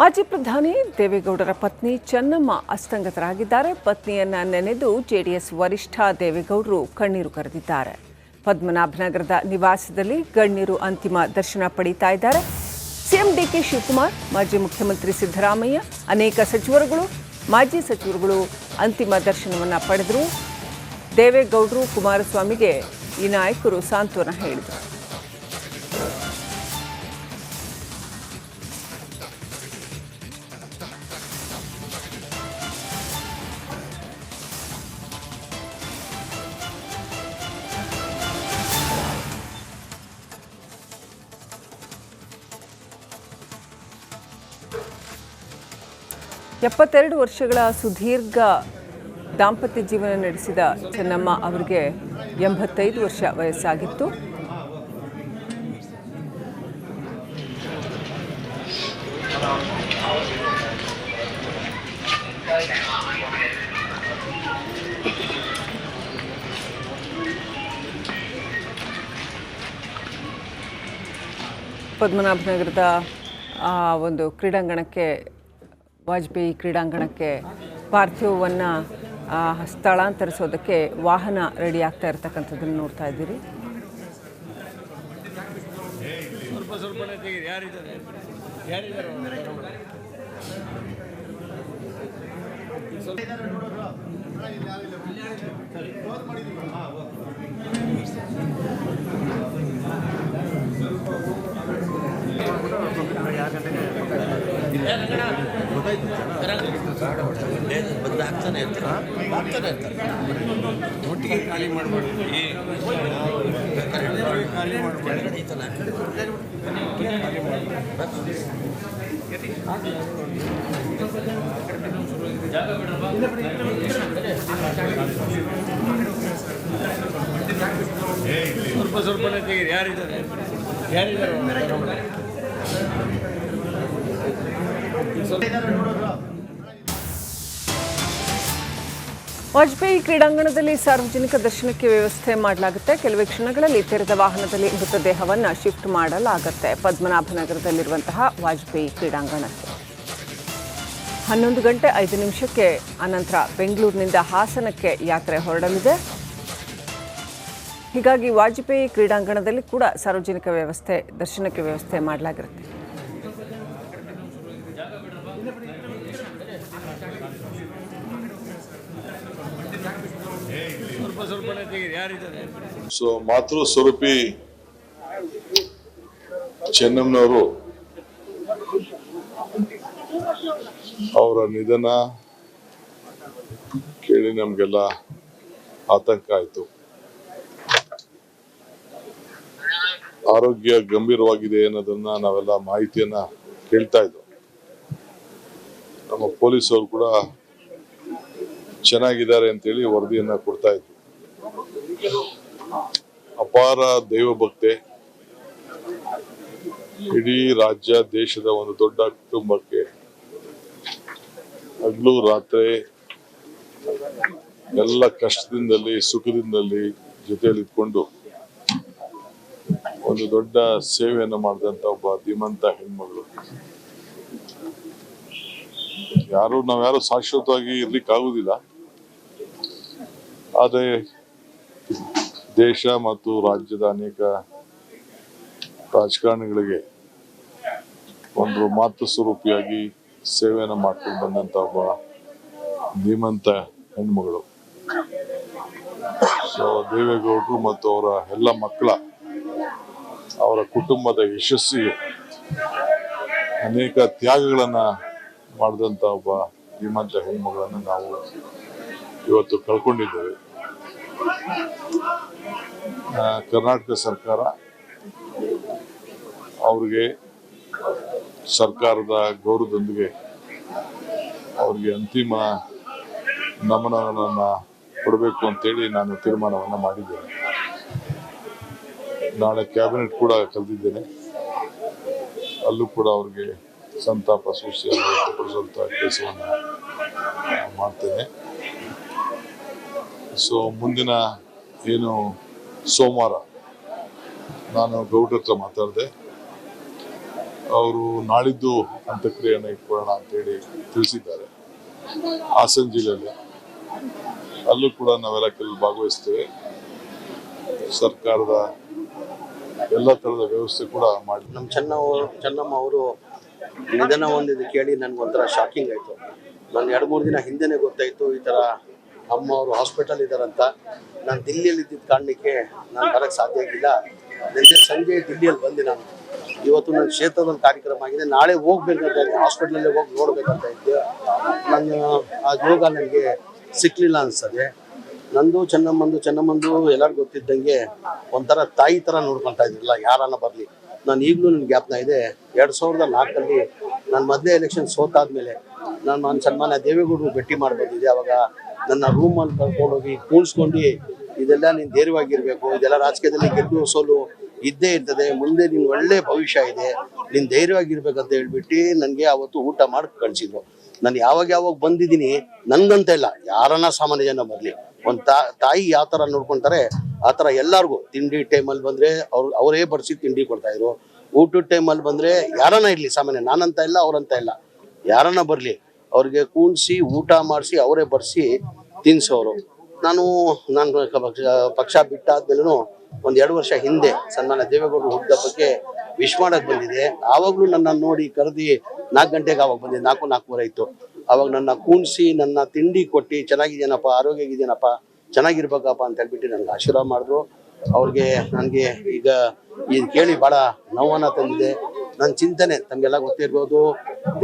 ಮಾಜಿ ಪ್ರಧಾನಿ ದೇವೇಗೌಡರ ಪತ್ನಿ ಚೆನ್ನಮ್ಮ ಅಸ್ತಂಗತರಾಗಿದ್ದಾರೆ. ಪತ್ನಿಯನ್ನ ನೆನೆದು ಜೆಡಿಎಸ್ ವರಿಷ್ಠ ದೇವೇಗೌಡರು ಕಣ್ಣೀರು ಕರೆದಿದ್ದಾರೆ. ಪದ್ಮನಾಭನಗರದ ನಿವಾಸದಲ್ಲಿ ಗಣ್ಯರು ಅಂತಿಮ ದರ್ಶನ ಪಡೆಯುತ್ತಾ ಇದ್ದಾರೆ. ಸಿಎಂ ಡಿಕೆ ಶಿವಕುಮಾರ್, ಮಾಜಿ ಮುಖ್ಯಮಂತ್ರಿ ಸಿದ್ದರಾಮಯ್ಯ, ಅನೇಕ ಸಚಿವರುಗಳು, ಮಾಜಿ ಸಚಿವರುಗಳು ಅಂತಿಮ ದರ್ಶನವನ್ನು ಪಡೆದರು. ದೇವೇಗೌಡರು ಕುಮಾರಸ್ವಾಮಿಗೆ ಈ ನಾಯಕರು ಸಾಂತ್ವನ ಹೇಳಿದರು. ಎಪ್ಪತ್ತೆರಡು ವರ್ಷಗಳ ಸುದೀರ್ಘ ದಾಂಪತ್ಯ ಜೀವನ ನಡೆಸಿದ ಚೆನ್ನಮ್ಮ ಅವರಿಗೆ 85 ವರ್ಷ ವಯಸ್ಸಾಗಿತ್ತು. ಪದ್ಮನಾಭನಗರದ ಒಂದು ಕ್ರೀಡಾಂಗಣಕ್ಕೆ, ವಾಜಪೇಯಿ ಕ್ರೀಡಾಂಗಣಕ್ಕೆ ಪಾರ್ಥಿವವನ್ನು ಸ್ಥಳಾಂತರಿಸೋದಕ್ಕೆ ವಾಹನ ರೆಡಿ ಆಗ್ತಾ ಇರತಕ್ಕಂಥದ್ದನ್ನು ನೋಡ್ತಾ ಇದ್ದೀರಿ. ಬದಲಾಗ್ತಾನೆ ಇರ್ತಾರೆ ಒಟ್ಟಿಗೆ ಖಾಲಿ ಮಾಡಬಾರ್ದು. ಸ್ವಲ್ಪನೇ ತೆಗೀರಿ. ಯಾರಿದ್ದಾರೆ ವಾಜಪೇಯಿ ಕ್ರೀಡಾಂಗಣದಲ್ಲಿ ಸಾರ್ವಜನಿಕ ದರ್ಶನಕ್ಕೆ ವ್ಯವಸ್ಥೆ ಮಾಡಲಾಗುತ್ತೆ. ಕೆಲವೇ ಕ್ಷಣಗಳಲ್ಲಿ ತೆರೆದ ವಾಹನದಲ್ಲಿ ಮೃತದೇಹವನ್ನು ಶಿಫ್ಟ್ ಮಾಡಲಾಗುತ್ತೆ ಪದ್ಮನಾಭನಗರದಲ್ಲಿರುವಂತಹ ವಾಜಪೇಯಿ ಕ್ರೀಡಾಂಗಣಕ್ಕೆ. 11 ಗಂಟೆ 5 ನಿಮಿಷಕ್ಕೆ ಅನಂತರ ಬೆಂಗಳೂರಿನಿಂದ ಹಾಸನಕ್ಕೆ ಯಾತ್ರೆ ಹೊರಡಲಿದೆ. ಹೀಗಾಗಿ ವಾಜಪೇಯಿ ಕ್ರೀಡಾಂಗಣದಲ್ಲಿ ಕೂಡ ಸಾರ್ವಜನಿಕ ವ್ಯವಸ್ಥೆ, ದರ್ಶನಕ್ಕೆ ವ್ಯವಸ್ಥೆ ಮಾಡಲಾಗಿರುತ್ತೆ. ಸೊ ಮಾತೃ ಸ್ವರೂಪಿ ಚೆನ್ನಮ್ಮನವರು ಅವರ ನಿಧನ ಕೇಳಿ ನಮ್ಗೆಲ್ಲ ಆತಂಕ ಆಯ್ತು. ಆರೋಗ್ಯ ಗಂಭೀರವಾಗಿದೆ ಅನ್ನೋದನ್ನ ನಾವೆಲ್ಲ ಮಾಹಿತಿಯನ್ನ ಕೇಳ್ತಾ ಇದ್ವು. ನಮ್ಮ ಪೊಲೀಸರು ಕೂಡ ಚೆನ್ನಾಗಿದ್ದಾರೆ ಅಂತೇಳಿ ವರದಿಯನ್ನ ಕೊಡ್ತಾ ಇದ್ರು. ಅಪಾರ ದೈವ ಭಕ್ತೆ, ಇಡೀ ರಾಜ್ಯ ದೇಶದ ಒಂದು ದೊಡ್ಡ ಕುಟುಂಬಕ್ಕೆ ಹಗಲು ರಾತ್ರಿ ಎಲ್ಲ ಕಷ್ಟದಿಂದಲಿ ಸುಖದಿಂದಲಿ ಜೊತೆಯಲ್ಲಿ ಇಟ್ಕೊಂಡು ಒಂದು ದೊಡ್ಡ ಸೇವೆಯನ್ನು ಮಾಡಿದಂತ ಒಬ್ಬ ಧೀಮಂತ ಹೆಣ್ಮಗಳು. ನಾವ್ಯಾರು ಶಾಶ್ವತವಾಗಿ ಇರ್ಲಿಕ್ಕೆ ಆಗುದಿಲ್ಲ. ಆದರೆ ದೇಶ ಮತ್ತು ರಾಜ್ಯದ ಅನೇಕ ರಾಜಕಾರಣಿಗಳಿಗೆ ಒಂದು ಮಾತೃ ಸ್ವರೂಪಿಯಾಗಿ ಸೇವೆಯನ್ನು ಮಾಡ್ಕೊಂಡು ಬಂದಂತ ಒಬ್ಬ ಧೀಮಂತ ಹೆಣ್ಮಗಳು. ಸೊ ದೇವೇಗೌಡರು ಮತ್ತು ಅವರ ಎಲ್ಲ ಮಕ್ಕಳ, ಅವರ ಕುಟುಂಬದ ಯಶಸ್ಸಿಗೆ ಅನೇಕ ತ್ಯಾಗಗಳನ್ನ ಮಾಡಿದಂತ ಒಬ್ಬ ಧೀಮಂತ ಹೆಣ್ಮಗಳನ್ನು ನಾವು ಇವತ್ತು ಕಳ್ಕೊಂಡಿದ್ದೇವೆ. ಕರ್ನಾಟಕ ಸರ್ಕಾರ ಅವ್ರಿಗೆ ಸರ್ಕಾರದ ಗೌರವದೊಂದಿಗೆ ಅವ್ರಿಗೆ ಅಂತಿಮ ನಮನವನ್ನ ಕೊಡಬೇಕು ಅಂತೇಳಿ ನಾನು ತೀರ್ಮಾನವನ್ನ ಮಾಡಿದ್ದೇನೆ. ನಾಳೆ ಕ್ಯಾಬಿನೆಟ್ ಕೂಡ ಕರೆದಿದ್ದೇನೆ. ಅಲ್ಲೂ ಕೂಡ ಅವ್ರಿಗೆ ಸಂತಾಪ ಸೂಚಿಯನ್ನು ವ್ಯಕ್ತಪಡಿಸುವಂತ ಕೆಲಸವನ್ನು ಮಾಡ್ತೇನೆ. ಸೊ ಮುಂದಿನ ಏನು ಸೋಮವಾರ ನಾನು ಗೌಡ್ರ ಹತ್ರ ಮಾತಾಡಿದೆ. ಅವರು ನಾಳಿದ್ದು ಅಂತ್ಯಕ್ರಿಯೆಯನ್ನು ಇಟ್ಕೊಳ್ಳೋಣ ಅಂತೇಳಿ ತಿಳಿಸಿದ್ದಾರೆ. ಹಾಸನ ಜಿಲ್ಲೆಯಲ್ಲಿ ಅಲ್ಲೂ ಕೂಡ ನಾವೆಲ್ಲ ಕೆಲವು ಭಾಗವಹಿಸ್ತೇವೆ. ಸರ್ಕಾರದ ಎಲ್ಲ ತರದ ವ್ಯವಸ್ಥೆ ಕೂಡ ಮಾಡಿ. ನಮ್ಮ ಚೆನ್ನಮ್ಮ ಅವರು ನಿಧನ ಹೊಂದಿದ್ದು ಕೇಳಿ ನನಗೊಂಥರ ಶಾಕಿಂಗ್ ಆಯಿತು. ನಾನು 2-3 ದಿನ ಹಿಂದೆನೇ ಗೊತ್ತಾಯಿತು ಈ ಥರ ಅಮ್ಮ ಅವರು ಹಾಸ್ಪಿಟಲ್ ಇದ್ದಾರಂತ. ನಾನು ದಿಲ್ಲಿಯಲ್ಲಿ ಇದ್ದಿದ್ದ ಕಾರಣಕ್ಕೆ ನಾನು ಬರೋಕ್ಕೆ ಸಾಧ್ಯ ಆಗಿಲ್ಲ. ನಿನ್ನೆ ಸಂಜೆ ದಿಲ್ಲಿಯಲ್ಲಿ ಬಂದೆ ನಾನು. ಇವತ್ತು ನನ್ನ ಕ್ಷೇತ್ರದಲ್ಲಿ ಕಾರ್ಯಕ್ರಮ ಆಗಿದೆ. ನಾಳೆ ಹೋಗ್ಬೇಕಂತ ಇದ್ದೆ, ಹಾಸ್ಪಿಟ್ಲಲ್ಲೇ ಹೋಗಿ ನೋಡ್ಬೇಕಂತ ಇದ್ದೆ. ನನ್ನ ಆ ಯೋಗ ನನಗೆ ಸಿಕ್ಕಲಿಲ್ಲ ಅನಿಸ್ತದೆ. ನಂದು ಚೆನ್ನಮ್ಮಂದು ಎಲ್ಲರಿಗೂ ಗೊತ್ತಿದ್ದಂಗೆ ಒಂಥರ ತಾಯಿ ಥರ ನೋಡ್ಕೊತಾ ಇದ್ದಿಲ್ಲ, ಯಾರನ್ನ ಬರಲಿ. ನಾನು ಈಗಲೂ ನನಗೆ ಜ್ಞಾಪನ ಇದೆ, 2004 ನಾನು ಮೊದಲೇ ಎಲೆಕ್ಷನ್ ಸೋತಾದ್ಮೇಲೆ ನಾನು ಸನ್ಮಾನ್ಯ ದೇವೇಗೌಡರು ಭೇಟಿ ಮಾಡಿ ಬಂದಿದ್ದೆ. ಅವಾಗ ನನ್ನ ರೂಮಲ್ಲಿ ಕರ್ಕೊಂಡೋಗಿ ಕೂಣಿಸ್ಕೊಂಡು, ಇದೆಲ್ಲ ನೀನು ಧೈರ್ಯವಾಗಿರ್ಬೇಕು, ಇದೆಲ್ಲ ರಾಜಕೀಯದಲ್ಲಿ ಗೆದ್ದು ಸೋಲು ಇದ್ದೇ ಇರ್ತದೆ, ಮುಂದೆ ನಿನ್ನ ಒಳ್ಳೆ ಭವಿಷ್ಯ ಇದೆ, ನೀನು ಧೈರ್ಯವಾಗಿರ್ಬೇಕಂತ ಹೇಳ್ಬಿಟ್ಟು ನನಗೆ ಅವತ್ತು ಊಟ ಮಾಡಿ ಕಳಿಸಿದ್ರು. ನಾನು ಯಾವಾಗ ಬಂದಿದ್ದೀನಿ ನನ್ಗಂತ ಇಲ್ಲ, ಯಾರನ್ನ ಸಾಮಾನ್ಯ ಜನ ಬರಲಿ, ಒಂದು ತಾಯಿ ಯಾವ ಥರ ನೋಡ್ಕೊತಾರೆ ಆ ಥರ ಎಲ್ಲರಿಗೂ. ತಿಂಡಿ ಟೈಮಲ್ಲಿ ಬಂದರೆ ಅವರೇ ಬಡಿಸಿ ತಿಂಡಿ ಕೊಡ್ತಾಯಿದ್ರು. ಊಟದ ಟೈಮಲ್ಲಿ ಬಂದರೆ ಯಾರನ್ನ ಇರಲಿ, ಸಾಮಾನ್ಯ ನಾನಂತ ಇಲ್ಲ ಅವರಂತ ಇಲ್ಲ, ಯಾರನ್ನ ಬರಲಿ ಅವ್ರಿಗೆ ಕೂಣಿಸಿ ಊಟ ಮಾಡಿಸಿ ಅವರೇ ಬಡಿಸಿ ತಿನ್ನಿಸೋರು. ನಾನು ಪಕ್ಷ ಬಿಟ್ಟಾದ್ಮೇಲೂ 1-2 ವರ್ಷ ಹಿಂದೆ ಸನ್ಮಾನ್ಯ ದೇವೇಗೌಡರು ಹುಟ್ಟುಹಬ್ಬಕ್ಕೆ ವಿಶ್ ಮಾಡಕ್ಕೆ ಬಂದಿದೆ. ಆವಾಗಲೂ ನನ್ನ ನೋಡಿ ಕರೆದಿ 4 ಗಂಟೆಗೆ ಆವಾಗ ಬಂದಿದ್ದೆ, 4-4:30 ಇತ್ತು. ಅವಾಗ ನನ್ನ ಕೂಣಿಸಿ ನನ್ನ ತಿಂಡಿ ಕೊಟ್ಟು ಚೆನ್ನಾಗಿದ್ದೇನಪ್ಪ, ಆರೋಗ್ಯ ಆಗಿದ್ದೇನಪ್ಪ, ಚೆನ್ನಾಗಿರ್ಬೇಕಪ್ಪ ಅಂತ ಹೇಳ್ಬಿಟ್ಟು ನನಗೆ ಆಶೀರ್ವಾದ ಮಾಡಿದ್ರು. ಅವ್ರಿಗೆ ನನಗೆ ಈಗ ಇದು ಕೇಳಿ ಭಾಳ ನೋವನ್ನು ತಂದಿದೆ. ನನ್ನ ಚಿಂತನೆ ತಮಗೆಲ್ಲ ಗೊತ್ತಿರ್ಬೋದು,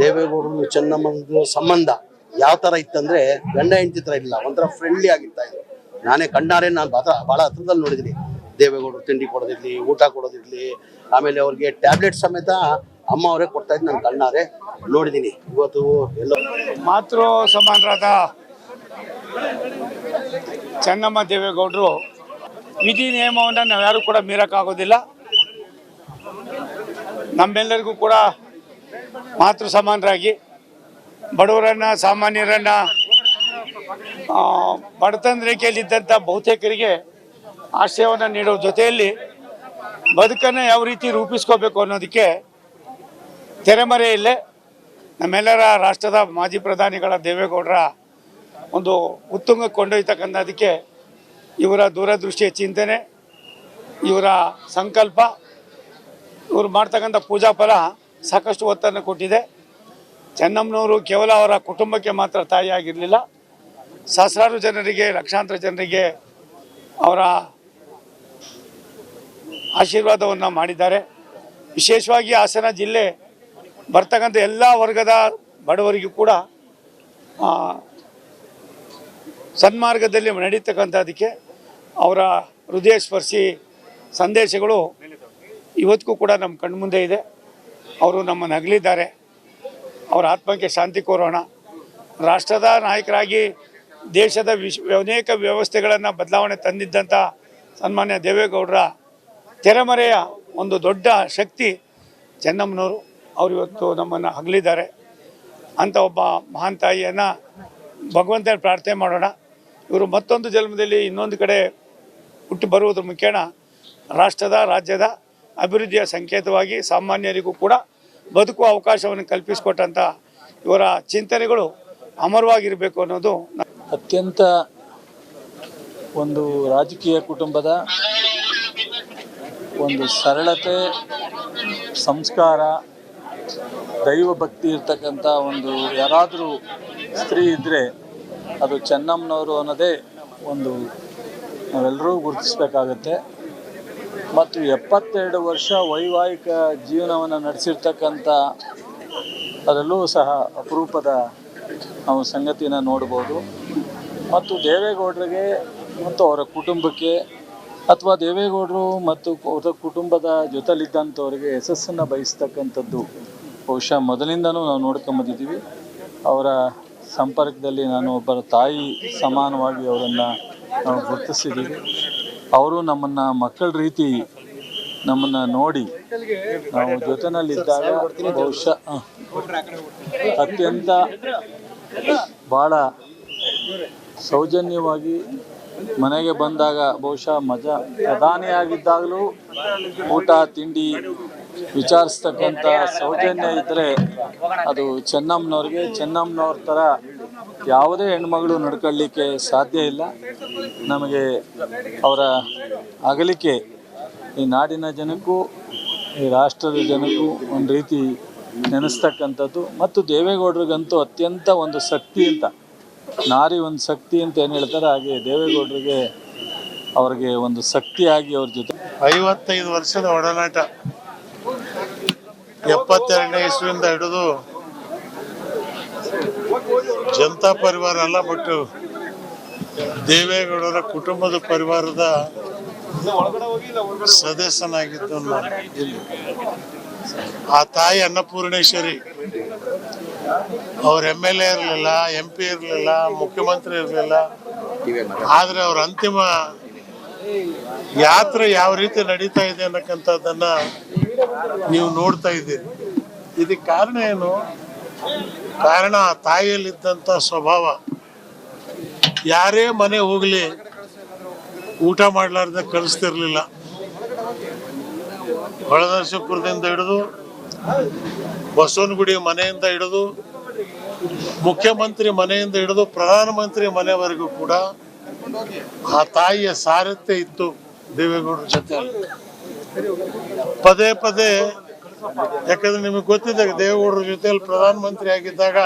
ದೇವೇಗೌಡರು ಚೆನ್ನಮ್ಮಂದು ಸಂಬಂಧ ಯಾವ ಥರ ಇತ್ತಂದರೆ ಗಂಡ ಹೆಂಡತಿ ಥರ ಇಲ್ಲ, ಒಂಥರ ಫ್ರೆಂಡ್ಲಿ ಆಗಿರ್ತಾ ಇದ್ರು. ನಾನೇ ಕಣ್ಣಾರೆ ನಾನು ಭಾಳ ಹತ್ರದಲ್ಲಿ ನೋಡಿದ್ದೀನಿ. ದೇವೇಗೌಡರು ತಿಂಡಿ ಕೊಡೋದಿರಲಿ, ಊಟ ಕೊಡೋದಿರಲಿ, ಆಮೇಲೆ ಅವ್ರಿಗೆ ಟ್ಯಾಬ್ಲೆಟ್ ಸಮೇತ ಅಮ್ಮ ಅವರೇ ಕೊಡ್ತಾ ಇದ್ದು ನಾನು ಕಣ್ಣಾರೆ ನೋಡಿದ್ದೀನಿ. ಇವತ್ತು ಎಲ್ಲೋ ಮಾತೃ ಸಮಾನರಾದ ಚೆನ್ನಮ್ಮ ದೇವೇಗೌಡರು ವಿಧಿ ನಿಯಮವನ್ನು ನಾವ್ಯಾರು ಕೂಡ ಮೀರಕ್ಕಾಗೋದಿಲ್ಲ. ನಮ್ಮೆಲ್ಲರಿಗೂ ಕೂಡ ಮಾತೃ ಸಮಾನರಾಗಿ ಬಡವರನ್ನು, ಸಾಮಾನ್ಯರನ್ನು, ಬಡತನ ರೇಖೆಯಲ್ಲಿದ್ದಂಥ ಬಹುತೇಕರಿಗೆ ಆಶ್ರಯವನ್ನು ನೀಡೋ ಜೊತೆಯಲ್ಲಿ ಬದುಕನ್ನು ಯಾವ ರೀತಿ ರೂಪಿಸ್ಕೋಬೇಕು ಅನ್ನೋದಕ್ಕೆ ತೆರೆಮರೆಯಲ್ಲೇ ನಮ್ಮೆಲ್ಲರ ರಾಷ್ಟ್ರದ ಮಾಜಿ ಪ್ರಧಾನಿಗಳ ದೇವೇಗೌಡರ ಒಂದು ಉತ್ತುಂಗ ಕೊಂಡೊಯ್ತಕ್ಕಂಥದಕ್ಕೆ ಇವರ ದೂರದೃಷ್ಟಿಯ ಚಿಂತನೆ, ಇವರ ಸಂಕಲ್ಪ, ಇವರು ಮಾಡ್ತಕ್ಕಂಥ ಪೂಜಾ ಫಲ ಸಾಕಷ್ಟು ಒತ್ತನ್ನು ಕೊಟ್ಟಿದೆ. ಚೆನ್ನಮ್ಮನವರು ಕೇವಲ ಅವರ ಕುಟುಂಬಕ್ಕೆ ಮಾತ್ರ ತಾಯಿಯಾಗಿರಲಿಲ್ಲ, ಸಹಸ್ರಾರು ಜನರಿಗೆ, ಲಕ್ಷಾಂತರ ಜನರಿಗೆ ಅವರ ಆಶೀರ್ವಾದವನ್ನು ಮಾಡಿದ್ದಾರೆ. ವಿಶೇಷವಾಗಿ ಹಾಸನ ಜಿಲ್ಲೆ ಬರ್ತಕ್ಕಂಥ ಎಲ್ಲ ವರ್ಗದ ಬಡವರಿಗೂ ಕೂಡ ಸನ್ಮಾರ್ಗದಲ್ಲಿ ನಡೀತಕ್ಕಂಥದಕ್ಕೆ ಅವರ ಹೃದಯ ಸ್ಪರ್ಶಿ ಸಂದೇಶಗಳು ಇವತ್ತಿಗೂ ಕೂಡ ನಮ್ಮ ಕಣ್ಮುಂದೆ ಇದೆ. ಅವರು ನಮ್ಮನ್ನು ಅಗಲಿದ್ದಾರೆ. ಅವರ ಆತ್ಮಕ್ಕೆ ಶಾಂತಿ ಕೋರೋಣ. ರಾಷ್ಟ್ರದ ನಾಯಕರಾಗಿ ದೇಶದ ಅನೇಕ ವ್ಯವಸ್ಥೆಗಳನ್ನು ಬದಲಾವಣೆ ತಂದಿದ್ದಂಥ ಸನ್ಮಾನ್ಯ ದೇವೇಗೌಡರ ತೆರೆಮರೆಯ ಒಂದು ದೊಡ್ಡ ಶಕ್ತಿ ಚೆನ್ನಮ್ಮನವರು. ಅವರು ಇವತ್ತು ನಮ್ಮನ್ನು ಅಗಲಿದ್ದಾರೆ. ಅಂಥ ಒಬ್ಬ ಮಹಾನ್ ತಾಯಿಯನ್ನು ಭಗವಂತನ ಪ್ರಾರ್ಥನೆ ಮಾಡೋಣ. ಇವರು ಮತ್ತೊಂದು ಜನ್ಮದಲ್ಲಿ ಇನ್ನೊಂದು ಕಡೆ ಹುಟ್ಟಿ ಬರುವುದರ ಮುಖೇನ ರಾಷ್ಟ್ರದ, ರಾಜ್ಯದ ಅಭಿವೃದ್ಧಿಯ ಸಂಕೇತವಾಗಿ ಸಾಮಾನ್ಯರಿಗೂ ಕೂಡ ಬದುಕುವ ಅವಕಾಶವನ್ನು ಕಲ್ಪಿಸಿಕೊಟ್ಟಂಥ ಇವರ ಚಿಂತನೆಗಳು ಅಮರವಾಗಿರಬೇಕು ಅನ್ನೋದು. ಅತ್ಯಂತ ಒಂದು ರಾಜಕೀಯ ಕುಟುಂಬದ ಒಂದು ಸರಳತೆ, ಸಂಸ್ಕಾರ, ದೈವ ಭಕ್ತಿ ಇರ್ತಕ್ಕಂಥ ಒಂದು ಯಾರಾದರೂ ಸ್ತ್ರೀ ಇದ್ದರೆ ಅದು ಚೆನ್ನಮ್ಮನವರು ಅನ್ನೋದೇ ಒಂದು ನಾವೆಲ್ಲರೂ ಗುರುತಿಸ್ಬೇಕಾಗತ್ತೆ. ಮತ್ತು 72 ವರ್ಷ ವೈವಾಹಿಕ ಜೀವನವನ್ನು ನಡೆಸಿರ್ತಕ್ಕಂಥ ಅದರಲ್ಲೂ ಸಹ ಅಪರೂಪದ ನಾವು ಸಂಗತಿಯನ್ನು ನೋಡ್ಬೋದು. ಮತ್ತು ದೇವೇಗೌಡರಿಗೆ ಮತ್ತು ಅವರ ಕುಟುಂಬಕ್ಕೆ ಅಥವಾ ದೇವೇಗೌಡರು ಮತ್ತು ಅವರ ಕುಟುಂಬದ ಜೊತೆಲಿದ್ದಂಥವ್ರಿಗೆ ಯಶಸ್ಸನ್ನು ಬಯಸ್ತಕ್ಕಂಥದ್ದು ಬಹುಶಃ ಮೊದಲಿಂದನೂ ನಾವು ನೋಡ್ಕೊಂಬಂದಿದ್ದೀವಿ. ಅವರ ಸಂಪರ್ಕದಲ್ಲಿ ನಾನು ಒಬ್ಬರ ತಾಯಿ ಸಮಾನವಾಗಿ ಅವರನ್ನು ನಾವು ಗುರುತಿಸಿದ್ದೀವಿ. ಅವರು ನಮ್ಮನ್ನು ಮಕ್ಕಳ ರೀತಿ ನಮ್ಮನ್ನು ನೋಡಿ ನಾವು ಜೊತೆಯಲ್ಲಿದ್ದಾಗ ಬಹುಶಃ ಅತ್ಯಂತ ಭಾಳ ಸೌಜನ್ಯವಾಗಿ ಮನೆಗೆ ಬಂದಾಗ ಬಹುಶಃ ಪ್ರಧಾನಿಯಾಗಿದ್ದಾಗಲೂ ಊಟ ತಿಂಡಿ ವಿಚಾರಿಸ್ತಕ್ಕಂಥ ಸೌಜನ್ಯ ಇದ್ದರೆ ಅದು ಚೆನ್ನಮ್ಮನವ್ರಿಗೆ. ಚೆನ್ನಮ್ಮನವ್ರ ಥರ ಯಾವುದೇ ಹೆಣ್ಮಗಳು ನಡ್ಕೊಳ್ಳಿಕ್ಕೆ ಸಾಧ್ಯ ಇಲ್ಲ. ನಮಗೆ ಅವರ ಅಗಲಿಕೆ ಈ ನಾಡಿನ ಜನಕ್ಕೂ ಈ ರಾಷ್ಟ್ರದ ಜನಕ್ಕೂ ಒಂದು ರೀತಿ ನೆನೆಸ್ತಕ್ಕಂಥದ್ದು. ಮತ್ತು ದೇವೇಗೌಡರಿಗಂತೂ ಅತ್ಯಂತ ಒಂದು ಶಕ್ತಿ ಅಂತ, ನಾರಿ ಒಂದು ಶಕ್ತಿ ಅಂತ ಏನು ಹೇಳ್ತಾರೆ, ಹಾಗೆ ದೇವೇಗೌಡರಿಗೆ ಅವ್ರಿಗೆ ಒಂದು ಶಕ್ತಿಯಾಗಿ ಅವ್ರ ಜೊತೆ 55 ವರ್ಷದ ಒಡನಾಟ. 72ನೇ ಇಸ್ವಿಯಿಂದ ಹಿಡಿದು ಜನತಾ ಪರಿವಾರ ಅಲ್ಲ, ಬಟ್ ದೇವೇಗೌಡರ ಕುಟುಂಬದ ಪರಿವಾರದ ಸದಸ್ಯನಾಗಿದ್ದು ನಾನು ಇಲ್ಲಿ. ಆ ತಾಯಿ ಅನ್ನಪೂರ್ಣೇಶ್ವರಿ ಅವ್ರ MLA ಇರಲಿಲ್ಲ, MP ಇರಲಿಲ್ಲ, ಮುಖ್ಯಮಂತ್ರಿ ಇರಲಿಲ್ಲ. ಆದ್ರೆ ಅವ್ರ ಅಂತಿಮ ಯಾತ್ರೆ ಯಾವ ರೀತಿ ನಡೀತಾ ಇದೆ ಅನ್ನಕ್ಕಂಥದ್ದನ್ನ ನೀವು ನೋಡ್ತಾ ಇದ್ದೀರಿ. ಇದಕ್ಕೆ ಕಾರಣ ಏನು? ಕಾರಣ ಆ ತಾಯಿಯಲ್ಲಿದ್ದಂಥ ಸ್ವಭಾವ. ಯಾರೇ ಮನೆ ಹೋಗ್ಲಿ ಊಟ ಮಾಡ್ಲಾರ್ದ ಕಳಿಸ್ತಿರ್ಲಿಲ್ಲ. ಹೊಳನರಸೀಪುರದಿಂದ ಹಿಡಿದು ಬಸವನಗುಡಿ ಮನೆಯಿಂದ ಹಿಡಿದು ಮುಖ್ಯಮಂತ್ರಿ ಮನೆಯಿಂದ ಹಿಡಿದು ಪ್ರಧಾನಮಂತ್ರಿ ಮನೆವರೆಗೂ ಕೂಡ ಆ ತಾಯಿಯ ಸಾರಥ್ಯ ಇತ್ತು ದೇವೇಗೌಡರ ಜೊತೆ. ಪದೇ ಪದೇ, ಯಾಕಂದ್ರೆ ನಿಮಗೆ ಗೊತ್ತಿದೆ, ದೇವೇಗೌಡರ ಜೊತೆಯಲ್ಲಿ ಪ್ರಧಾನಮಂತ್ರಿ ಆಗಿದ್ದಾಗ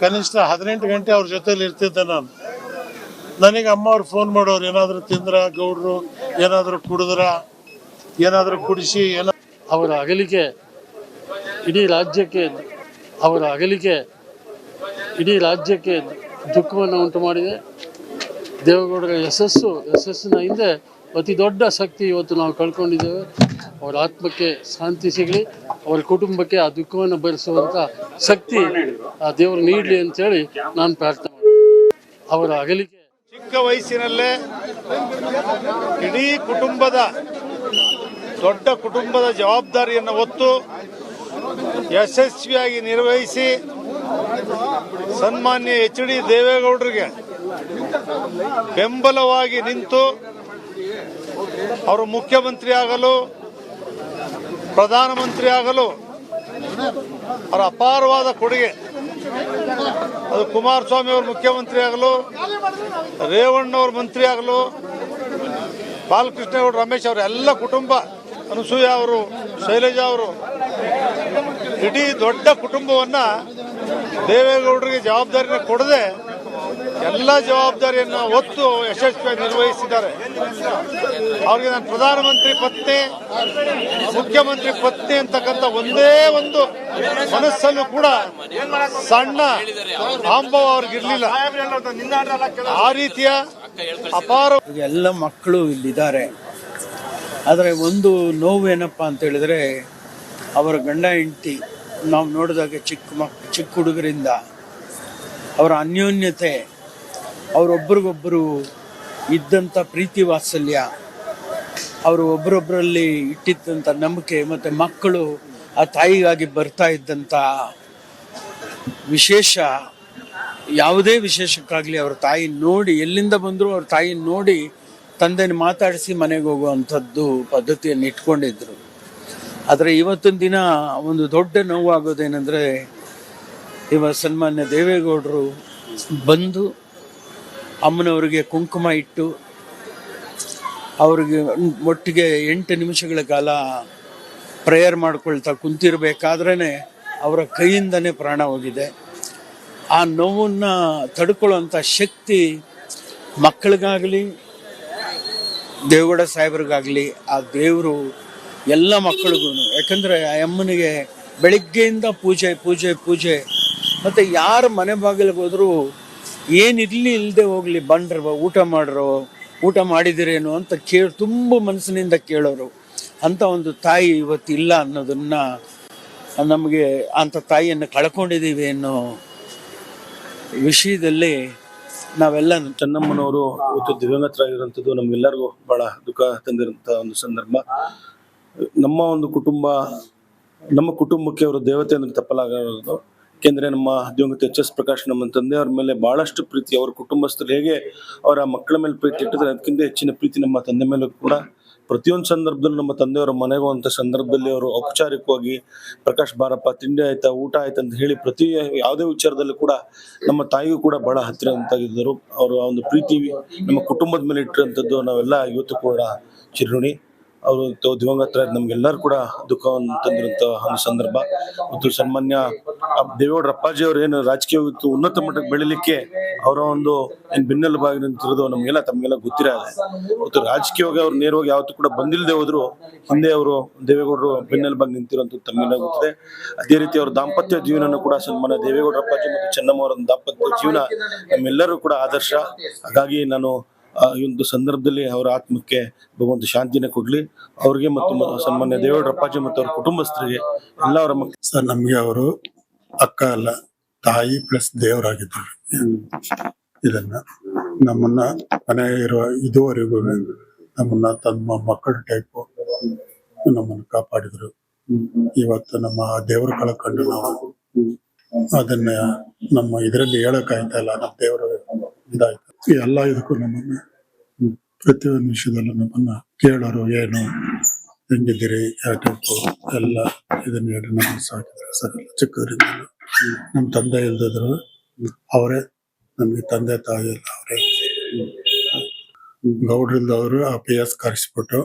ಕನಿಷ್ಠ 18 ಗಂಟೆ ಅವ್ರ ಜೊತೆಲಿ ಇರ್ತಿದ್ದೆ ನಾನು. ನನಗೆ ಅಮ್ಮ ಅವ್ರು ಫೋನ್ ಮಾಡೋರು, ಏನಾದರೂ ತಿಂದ್ರ ಗೌಡ್ರು, ಏನಾದರೂ ಕುಡಿದ್ರ, ಏನಾದರೂ ಕುಡಿಸಿ ಅವರ ಅಗಲಿಕೆ ಇಡೀ ರಾಜ್ಯಕ್ಕೆ ದುಃಖವನ್ನು ಉಂಟು ಮಾಡಿದೆ. ದೇವೇಗೌಡರ ಯಶಸ್ಸಿನ ಹಿಂದೆ ಅತಿ ದೊಡ್ಡ ಶಕ್ತಿ ಇವತ್ತು ನಾವು ಕಳ್ಕೊಂಡಿದ್ದೇವೆ. ಅವರ ಆತ್ಮಕ್ಕೆ ಶಾಂತಿ ಸಿಗಲಿ, ಅವರ ಕುಟುಂಬಕ್ಕೆ ಆ ದುಃಖವನ್ನು ಭರಿಸುವಂಥ ಶಕ್ತಿ ಆ ದೇವರು ನೀಡಲಿ ಅಂತೇಳಿ ನಾನು ಪ್ರಾರ್ಥನೆ ಮಾಡ್ತೀನಿ. ಅವರ ಅಗಲಿಕೆ ಚಿಕ್ಕ ವಯಸ್ಸಿನಲ್ಲೇ ಇಡೀ ದೊಡ್ಡ ಕುಟುಂಬದ ಜವಾಬ್ದಾರಿಯನ್ನು ಹೊತ್ತು ಯಶಸ್ವಿಯಾಗಿ ನಿರ್ವಹಿಸಿ ಸನ್ಮಾನ್ಯ HD ದೇವೇಗೌಡರಿಗೆ ಬೆಂಬಲವಾಗಿ ನಿಂತು ಅವರು ಮುಖ್ಯಮಂತ್ರಿ ಆಗಲು, ಪ್ರಧಾನಮಂತ್ರಿ ಆಗಲು ಅವರ ಅಪಾರವಾದ ಕೊಡುಗೆ. ಅದು ಕುಮಾರಸ್ವಾಮಿ ಅವರು ಮುಖ್ಯಮಂತ್ರಿ ಆಗಲು, ರೇವಣ್ಣ ಅವರು ಮಂತ್ರಿ ಆಗಲು, ಬಾಲಕೃಷ್ಣ ಗೌಡ, ರಮೇಶ್ ಅವರ ಎಲ್ಲ ಕುಟುಂಬ, ಅನಸೂಯ ಅವರು, ಶೈಲಜಾ ಅವರು, ಇಡೀ ದೊಡ್ಡ ಕುಟುಂಬವನ್ನು ದೇವೇಗೌಡರಿಗೆ ಜವಾಬ್ದಾರಿನ ಕೊಡದೆ ಎಲ್ಲ ಜವಾಬ್ದಾರಿಯನ್ನು ಹೊತ್ತು ಯಶಸ್ವಿಯಾಗಿ ನಿರ್ವಹಿಸಿದ್ದಾರೆ. ಅವರಿಗೆ ನಾನು ಪ್ರಧಾನಮಂತ್ರಿ ಪತ್ನಿ, ಮುಖ್ಯಮಂತ್ರಿ ಪತ್ನಿ ಅಂತಕ್ಕಂಥ ಒಂದೇ ಒಂದು ಮನಸ್ಸಲ್ಲೂ ಕೂಡ ಸಣ್ಣ ಅಹಂಭಾವ ಅವ್ರಿಗಿರ್ಲಿಲ್ಲ. ಆ ರೀತಿಯ ಅಪಾರ ಎಲ್ಲ ಮಕ್ಕಳು ಇಲ್ಲಿದ್ದಾರೆ. ಆದರೆ ಒಂದು ನೋವು ಏನಪ್ಪ ಅಂತ ಹೇಳಿದ್ರೆ, ಅವರ ಗಂಡ ಹೆಂಡತಿ ನಾವು ನೋಡಿದಾಗ ಚಿಕ್ಕ ಹುಡುಗರಿಂದ ಅವರ ಅನ್ಯೋನ್ಯತೆ, ಅವರೊಬ್ಬರಿಗೊಬ್ಬರು ಇದ್ದಂಥ ಪ್ರೀತಿ ವಾತ್ಸಲ್ಯ, ಅವರು ಒಬ್ಬರೊಬ್ಬರಲ್ಲಿ ಇಟ್ಟಿದ್ದಂಥ ನಂಬಿಕೆ, ಮತ್ತು ಮಕ್ಕಳು ಆ ತಾಯಿಗಾಗಿ ಬರ್ತಾ ಇದ್ದಂಥ ವಿಶೇಷ, ಯಾವುದೇ ವಿಶೇಷಕ್ಕಾಗಲಿ ಅವ್ರ ತಾಯಿ ನೋಡಿ, ಎಲ್ಲಿಂದ ಬಂದರೂ ಅವ್ರ ತಾಯಿ ನೋಡಿ ತಂದೆನ ಮಾತಾಡಿಸಿ ಮನೆಗೆ ಹೋಗುವಂಥದ್ದು ಪದ್ಧತಿಯನ್ನು ಇಟ್ಕೊಂಡಿದ್ರು. ಆದರೆ ಇವತ್ತಿನ ದಿನ ಒಂದು ದೊಡ್ಡ ನೋವಾಗೋದೇನೆಂದರೆ, ಸನ್ಮಾನ್ಯ ದೇವೇಗೌಡರು ಬಂದು ಅಮ್ಮನವರಿಗೆ ಕುಂಕುಮ ಇಟ್ಟು ಅವ್ರಿಗೆ ಒಟ್ಟಿಗೆ 8 ನಿಮಿಷಗಳ ಕಾಲ ಪ್ರೇಯರ್ ಮಾಡ್ಕೊಳ್ತಾ ಕುಂತಿರ್ಬೇಕಾದ್ರೇ ಅವರ ಕೈಯಿಂದನೇ ಪ್ರಾಣ ಹೋಗಿದೆ. ಆ ನೋವನ್ನು ತಡ್ಕೊಳ್ಳುವಂಥ ಶಕ್ತಿ ಮಕ್ಕಳಿಗಾಗಲಿ, ದೇವೇಗೌಡ ಸಾಹೇಬ್ರಿಗಾಗಲಿ ಆ ದೇವರು ಎಲ್ಲ ಮಕ್ಕಳಿಗೂ. ಯಾಕಂದರೆ ಆ ಅಮ್ಮನಿಗೆ ಬೆಳಗ್ಗೆಯಿಂದ ಪೂಜೆ ಮತ್ತು ಯಾರು ಮನೆ ಬಾಗಿಲಿಗೆ ಹೋದರೂ ಏನಿರಲಿ ಇಲ್ಲದೆ ಹೋಗಲಿ, ಬಂಡ್ರವ ಊಟ ಮಾಡಿದಿರೇನು ಅಂತ ತುಂಬ ಮನಸ್ಸಿನಿಂದ ಕೇಳೋರು. ಅಂಥ ಒಂದು ತಾಯಿ ಇವತ್ತಿಲ್ಲ ಅನ್ನೋದನ್ನು, ನಮಗೆ ಅಂಥ ತಾಯಿಯನ್ನು ಕಳ್ಕೊಂಡಿದ್ದೀವಿ ಅನ್ನೋ ವಿಷಯದಲ್ಲಿ ನಾವೆಲ್ಲ. ಚೆನ್ನಮ್ಮನವರು ಇವತ್ತು ದಿವಂಗತರಾಗಿರುವಂಥದ್ದು ನಮಗೆಲ್ಲರಿಗೂ ಬಹಳ ದುಃಖ ತಂದಿರುವಂಥ ಒಂದು ಸಂದರ್ಭ. ನಮ್ಮ ಒಂದು ನಮ್ಮ ಕುಟುಂಬಕ್ಕೆ ಅವರು ದೇವತೆ ಅನ್ನೋದು ತಪ್ಪಲಾಗದು. ಏಕೆಂದರೆ ನಮ್ಮ ದಿವಂಗತ HS ಪ್ರಕಾಶ್ ನಮ್ಮ ತಂದೆಯವ್ರ ಮೇಲೆ ಬಹಳಷ್ಟು ಪ್ರೀತಿ, ಅವರ ಕುಟುಂಬಸ್ಥರು ಹೇಗೆ ಅವರ ಮಕ್ಕಳ ಮೇಲೆ ಪ್ರೀತಿ ಇಟ್ಟಿದ್ರೆ ಅದಕ್ಕಿಂತ ಹೆಚ್ಚಿನ ಪ್ರೀತಿ ನಮ್ಮ ತಂದೆ ಮೇಲೂ ಕೂಡ ಪ್ರತಿಯೊಂದು ಸಂದರ್ಭದಲ್ಲೂ ನಮ್ಮ ತಂದೆಯವರ ಮನೆಗೆ ಹೋಗುವಂಥ ಸಂದರ್ಭದಲ್ಲಿ ಅವರು ಔಪಚಾರಿಕವಾಗಿ ಪ್ರಕಾಶ್ ಬಾರಪ್ಪ ತಿಂಡಿ ಆಯ್ತಾ ಊಟ ಆಯ್ತಾ ಅಂತ ಹೇಳಿ ಪ್ರತಿ ಯಾವುದೇ ವಿಚಾರದಲ್ಲೂ ಕೂಡ ನಮ್ಮ ತಾಯಿಗೂ ಕೂಡ ಬಹಳ ಹತ್ತಿರ ಅಂತಾಗಿದ್ದರು. ಅವರ ಒಂದು ಪ್ರೀತಿ ನಮ್ಮ ಕುಟುಂಬದ ಮೇಲೆ ಇಟ್ಟಿರುವಂಥದ್ದು ನಾವೆಲ್ಲ ಇವತ್ತು ಕೂಡ ಚಿರಋಣಿ. ಅವರು ದಿವಂಗತರ ನಮ್ಗೆಲ್ಲರೂ ಕೂಡ ದುಃಖವನ್ನು ತಂದಿರುವಂಥ ಒಂದು ಸಂದರ್ಭ. ಮತ್ತು ಸನ್ಮಾನ್ಯ ದೇವೇಗೌಡರ ಅಪ್ಪಾಜಿ ಅವರು ಏನು ರಾಜಕೀಯ ಉನ್ನತ ಮಟ್ಟಕ್ಕೆ ಬೆಳಿಲಿಕ್ಕೆ ಅವರ ಒಂದು ಏನು ಬೆನ್ನೆಲುಬಾಗಿ ನಿಂತಿರೋದು ನಮಗೆಲ್ಲ ತಮಗೆಲ್ಲ ಗೊತ್ತಿರದೆ. ಮತ್ತು ರಾಜಕೀಯವಾಗಿ ಅವ್ರು ನೇರವಾಗಿ ಯಾವತ್ತೂ ಕೂಡ ಬಂದಿಲ್ಲದೆ ಹೋದ್ರು ಹಿಂದೆ ಅವರು ದೇವೇಗೌಡರು ಬೆನ್ನೆಲುಬಾಗಿ ನಿಂತಿರುವಂಥದ್ದು ತಮಗೆಲ್ಲ ಗೊತ್ತಿದೆ. ಅದೇ ರೀತಿ ಅವರ ದಾಂಪತ್ಯ ಜೀವನನೂ ಕೂಡ ಸನ್ಮಾನ್ಯ ದೇವೇಗೌಡರ ಅಪ್ಪಾಜಿ ಮತ್ತು ಚೆನ್ನಮ್ಮ ಅವರ ದಾಂಪತ್ಯ ಜೀವನ ನಮ್ಮೆಲ್ಲರೂ ಕೂಡ ಆದರ್ಶ. ಹಾಗಾಗಿ ನಾನು ಈ ಒಂದು ಸಂದರ್ಭದಲ್ಲಿ ಅವರ ಆತ್ಮಕ್ಕೆ ಭಗವಂತ ಶಾಂತಿನ ಕೊಡ್ಲಿ. ಅವ್ರಿಗೆ ಮತ್ತು ಸನ್ಮಾನ್ಯ ದೇವೇಗೌಡರ ಅಪ್ಪಾಜಿ ಮತ್ತು ಅವ್ರ ಕುಟುಂಬಸ್ಥರಿಗೆ ಎಲ್ಲ ಅವರ ಸರ್, ನಮ್ಗೆ ಅವರು ಅಕ್ಕ ಅಲ್ಲ, ತಾಯಿ ಪ್ಲಸ್ ದೇವರಾಗಿದ್ದಾರೆ. ಇದನ್ನ ನಮ್ಮನ್ನ ಮನೆ ಇರುವ ಇದುವರೆಗೂ ನಮ್ಮನ್ನ ತಮ್ಮ ಮಕ್ಕಳ ಟೈಪ್ ನಮ್ಮನ್ನು ಕಾಪಾಡಿದ್ರು. ಇವತ್ತು ನಮ್ಮ ದೇವರು ಕಳ್ಕೊಂಡು ನಾವು ಅದನ್ನ ನಮ್ಮ ಇದರಲ್ಲಿ ಹೇಳಕ್ಕಾಯ್ತಾ ಇಲ್ಲ. ನಮ್ಮ ದೇವರು ಇದಾಯ್ತು. ಎಲ್ಲ ಇದಕ್ಕೂ ನಮ್ಮನ್ನ ಪ್ರತಿಯೊಂದು ವಿಷಯದಲ್ಲೂ ನಮ್ಮನ್ನ ಕೇಳೋರು, ಏನು ಹೆಂಗಿದ್ದೀರಿ, ಯಾಕೆ ಎಲ್ಲ ಇದನ್ನ ಹೇಳಿ ನಮ್ಮ ಸಾಕಿದ್ರು ಸರ್. ಚಿಕ್ಕವರಿಂದ ನಮ್ಮ ತಂದೆ ಇಲ್ದಿದ್ರು ಅವರೇ ನಮ್ಗೆ ತಂದೆ ತಾಯಿ ಎಲ್ಲ ಅವರೇ. ಗೌಡ್ರಿಂದ ಅವರು ಆ PS ಕರೆಸ್ಬಿಟ್ಟು